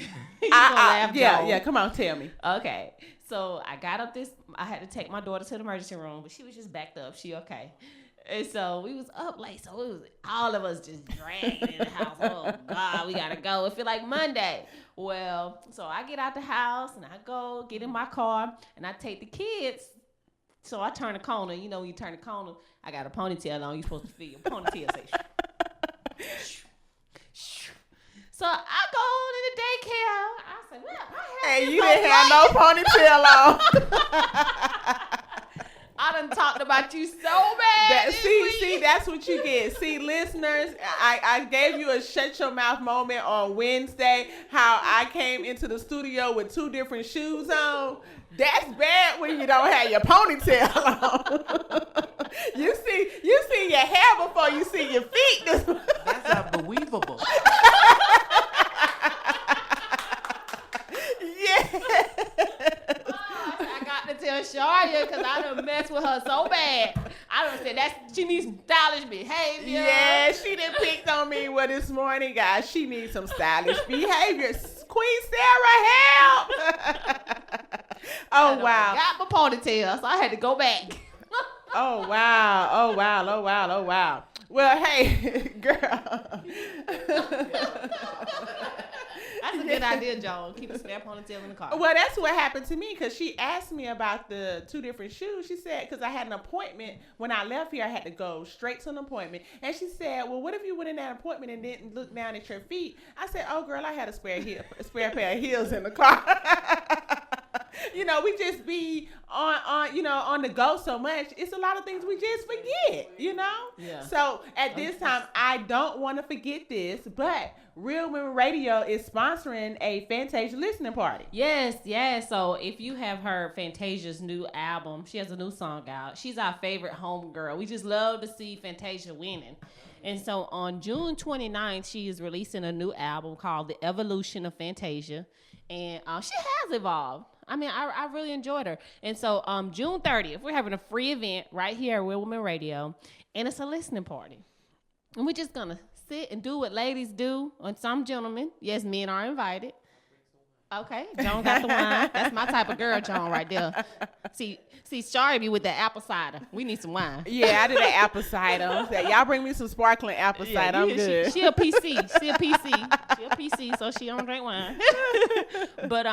Come on, tell me. Okay. So I got up I had to take my daughter to the emergency room, but she was just backed up. She okay. And so we was up late, so it was all of us just dragged in the house. Oh, God, we got to go. It feel like Monday. Well, so I get out the house, and I go get in my car, and I take the kids. So I turn the corner. You know, when you turn the corner, I got a ponytail on. You're supposed to feel your ponytail say, So I go in the daycare. I say, well, I have you didn't have no ponytail on. I done talked about you so bad. See, that's what you get. See, listeners, I gave you a shut your mouth moment on Wednesday, how I came into the studio with 2 different shoes on. That's bad when you don't have your ponytail on. You see your hair before you see your feet. That's unbelievable. Yeah. I got to tell Sharia because I done messed with her so bad. I don't understand. She needs some stylish behavior. Yeah, she done picked on me this morning, guys. She needs some stylish behavior. Queen Sarah, help! Oh, wow. Got my ponytail, so I had to go back. Oh, wow. Oh, wow. Oh, wow. Oh, wow. Well, hey, girl. That's a good idea, Joan. Keep a spare ponytail in the car. Well, that's what happened to me because she asked me about the 2 different shoes. She said, because I had an appointment when I left here, I had to go straight to an appointment. And she said, well, what if you went in that appointment and didn't look down at your feet? I said, oh, girl, I had a spare pair of heels in the car. You know, we just be on the go so much. It's a lot of things we just forget, you know? Yeah. So at this time, I don't want to forget this, but Real Women Radio is sponsoring a Fantasia listening party. Yes, yes. So if you have heard Fantasia's new album, she has a new song out. She's our favorite homegirl. We just love to see Fantasia winning. And so on June 29th, she is releasing a new album called The Evolution of Fantasia. And she has evolved. I mean, I really enjoyed her. And so June 30th, we're having a free event right here at Real Women Radio. And it's a listening party. And we're just going to sit and do what ladies do. And some gentlemen, yes, men are invited. Okay, Joan got the wine. That's my type of girl, Joan, right there. See, Shari be with the apple cider. We need some wine. Yeah, I did that apple cider. Y'all bring me some sparkling apple cider. I'm good. She a PC. She a PC, so she don't drink wine. But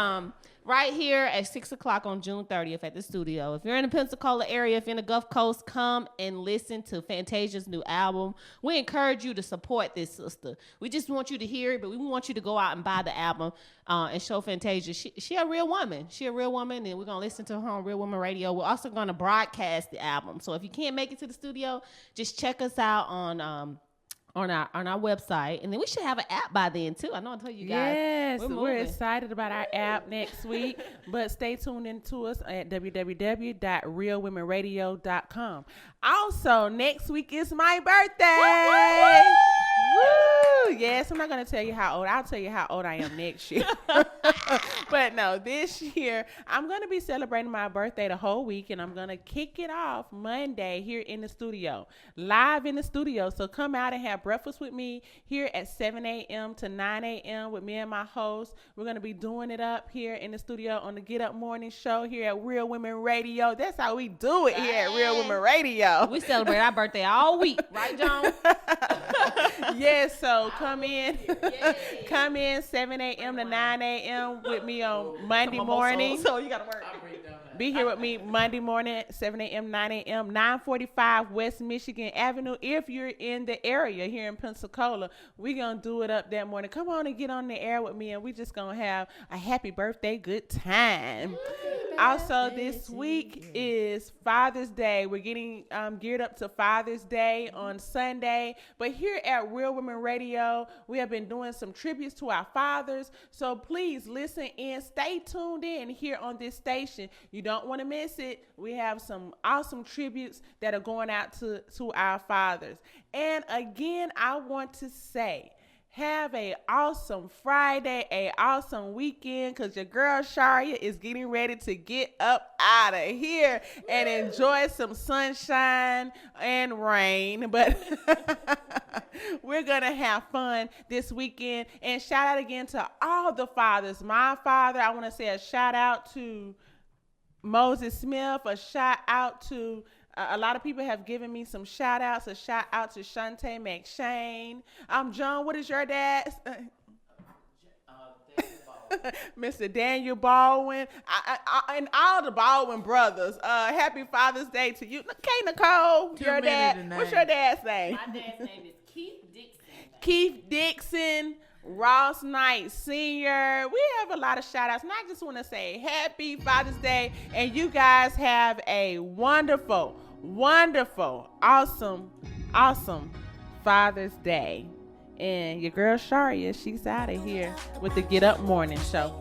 right here at 6 o'clock on June 30th at the studio. If you're in the Pensacola area, if you're in the Gulf Coast, come and listen to Fantasia's new album. We encourage you to support this sister. We just want you to hear it, but we want you to go out and buy the album and show Fantasia. She a real woman. She a real woman, and we're going to listen to her on Real Women Radio. We're also going to broadcast the album. So if you can't make it to the studio, just check us out on our website, and then we should have an app by then too. I know I told you guys. Yes, we're excited about our app next week, but stay tuned in to us at www.realwomenradio.com. Also, next week is my birthday. Woo! Yes, I'm not going to tell you how old. I'll tell you how old I am next year. But no, this year, I'm going to be celebrating my birthday the whole week, and I'm going to kick it off Monday here in the studio, live in the studio. So come out and have breakfast with me here at 7 a.m. to 9 a.m. with me and my host. We're going to be doing it up here in the studio on the Get Up Morning Show here at Real Women Radio. That's how we do it here at Real Women Radio. We celebrate our birthday all week, right, John? Yes, so come in 7 a.m. to 9 a.m. with me on Monday morning. So you got to work. Be here with me Monday morning, 7 a.m., 9 a.m., 945 West Michigan Avenue. If you're in the area here in Pensacola, we're going to do it up that morning. Come on and get on the air with me, and we're just going to have a happy birthday good time. Also, this week is Father's Day. We're getting geared up to Father's Day on Sunday. But here at Real Women Radio, we have been doing some tributes to our fathers. So please listen in. Stay tuned in here on this station. You don't want to miss it. We have some awesome tributes that are going out to our fathers. And again, I want to say, have a awesome Friday, a awesome weekend, because your girl Sharia is getting ready to get up out of here and enjoy some sunshine and rain. But we're going to have fun this weekend. And shout out again to all the fathers. My father, I want to say a shout out to Moses Smith, a shout out to a lot of people have given me some shout outs. A shout out to Shante McShane. John, what is your dad's? Mr. Daniel Baldwin, and all the Baldwin brothers. Happy Father's Day to you. Okay, Nicole, your dad. What's your dad's name? My dad's name is Keith Dixon. Keith Dixon. Ross Knight Sr. We have a lot of shout outs, and I just want to say happy Father's Day, and you guys have a wonderful, awesome Father's Day. And your girl Sharia, she's out of here with the Get Up Morning Show.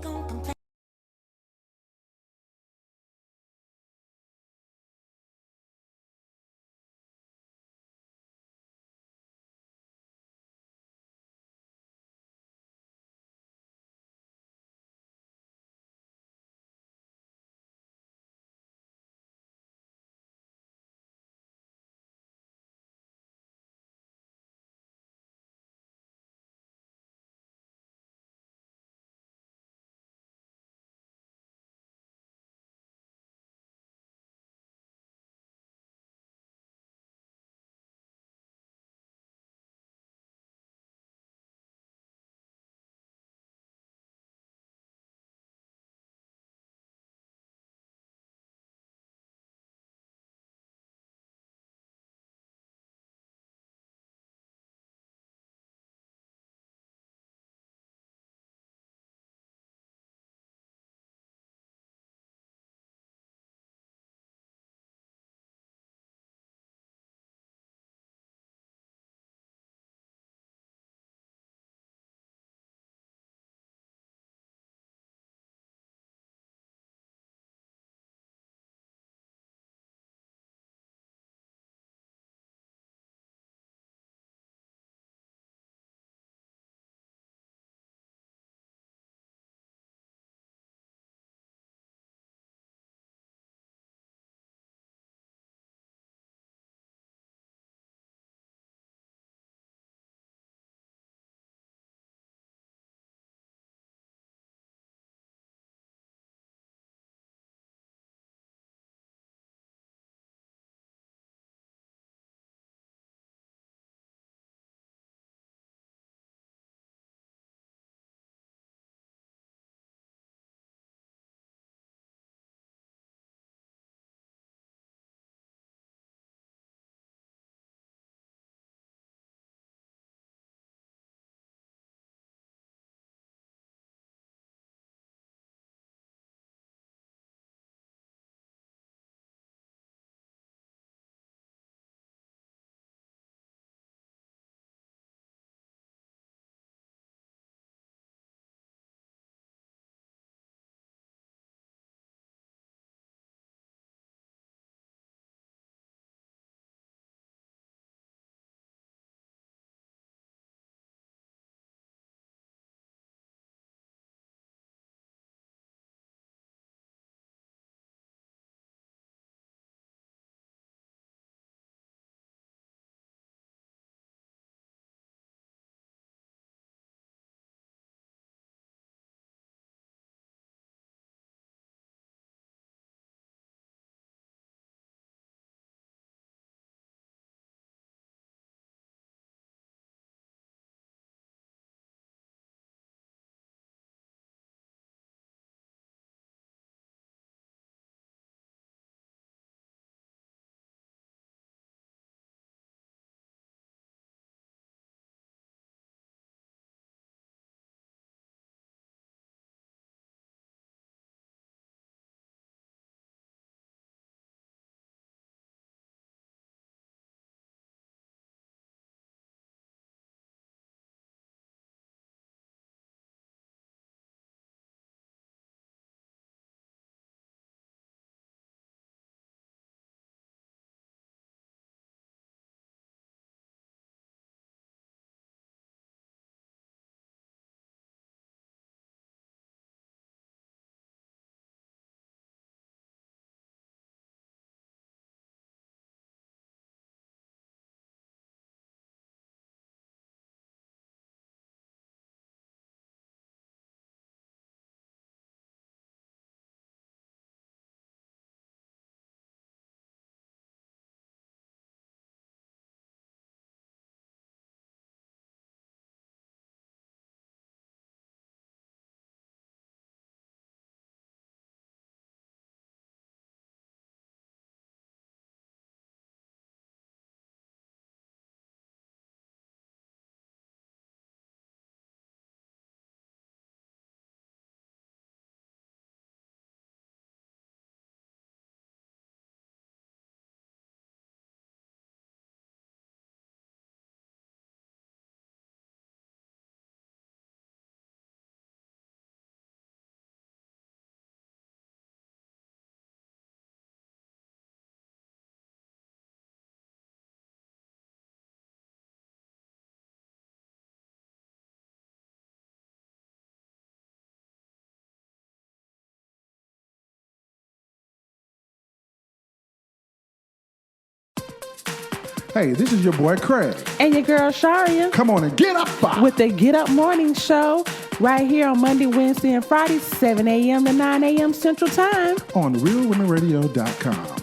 Hey, this is your boy Craig. And your girl Sharia Come on and get up with the Get Up Morning Show right here on Monday, Wednesday, and Friday, 7 a.m. to 9 a.m. Central Time on realwomenradio.com.